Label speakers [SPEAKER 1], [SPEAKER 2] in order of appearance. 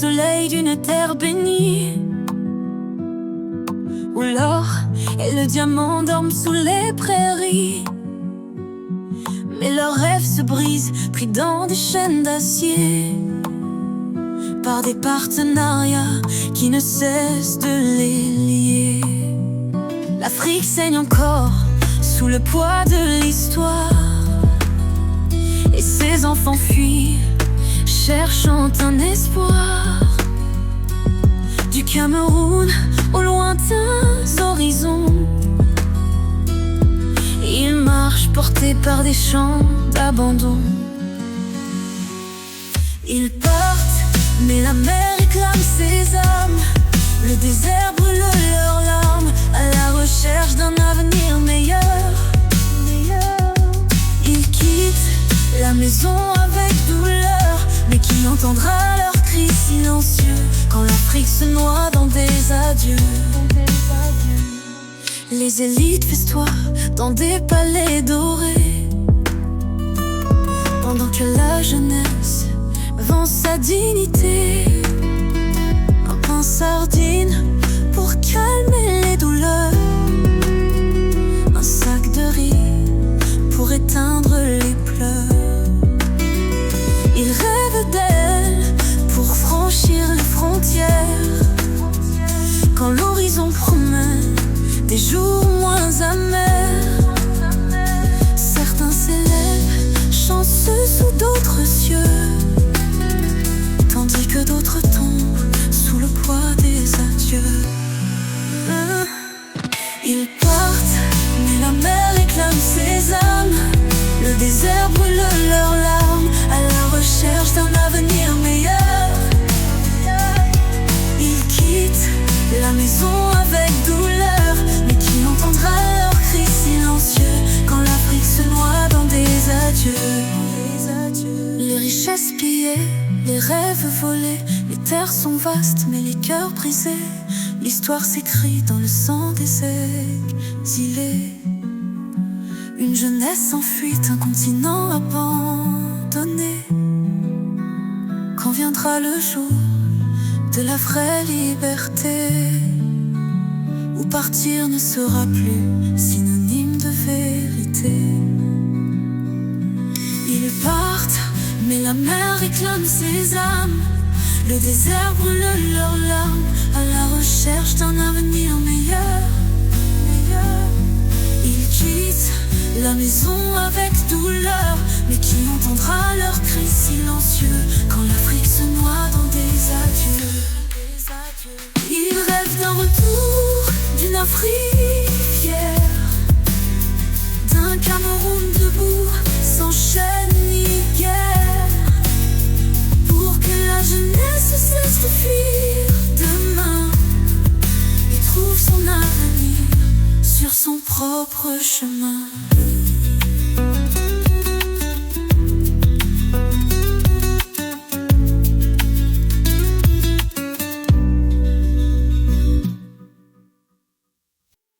[SPEAKER 1] soleil d'une terre bénie, où l'or et le diamant dorment sous les prairies. Mais leurs rêves se brisent, pris dans des chaînes d'acier, par des partenariats qui ne cessent de les lier. L'Afrique saigne encore sous le poids de l'histoire, et ses enfants fuient, cherchant un espoir. Du Cameroun aux lointains horizons, ils marchent portés par des chants d'abandon. Ils partent, mais la mer réclame ses âmes. Le désert brûle leurs larmes, à la recherche d'un avenir meilleur. Ils quittent la maison avec douleur, mais qui entendra leurs cris silencieux quand l'Afrique se noie dans des adieux. Les élites festoient dans des palais dorés, pendant que la jeunesse vend sa dignité. Un pain sardine pour calmer les douleurs, un sac de riz pour éteindre les pleurs. Ils rêvent d'elle pour franchir les frontières, quand l'horizon promet des jours moins amers. Certains s'élèvent chanceux sous d'autres cieux, tandis que d'autres tombent sous le poids des adieux. Ils partent, mais la mer réclame ses âmes. Le désert brûle leurs larmes, à la recherche d'un avenir meilleur. Ils quittent la maison avec douleur, mais qui entendra leurs cris silencieux quand l'Afrique se noie dans des adieux. Les richesses pillées, les rêves volés, les terres sont vastes mais les cœurs brisés. L'histoire s'écrit dans le sang des exilés. Une jeunesse en fuite, un continent abandonné. Quand viendra le jour de la vraie liberté, où partir ne sera plus synonyme de vérité. Ils partent, mais la mer réclame ses âmes. Le désert brûle leurs larmes, à la recherche d'un avenir meilleur. Ils quittent la maison avec douleur, mais qui entendra leurs cris silencieux quand l'Afrique se noie dans des adieux. Ils rêvent d'un retour, d'une Afrique fière, d'un Cameroun debout, sans chaîne ni guerre, pour que la jeunesse cesse de fuir demain et trouve son avenir sur son propre chemin.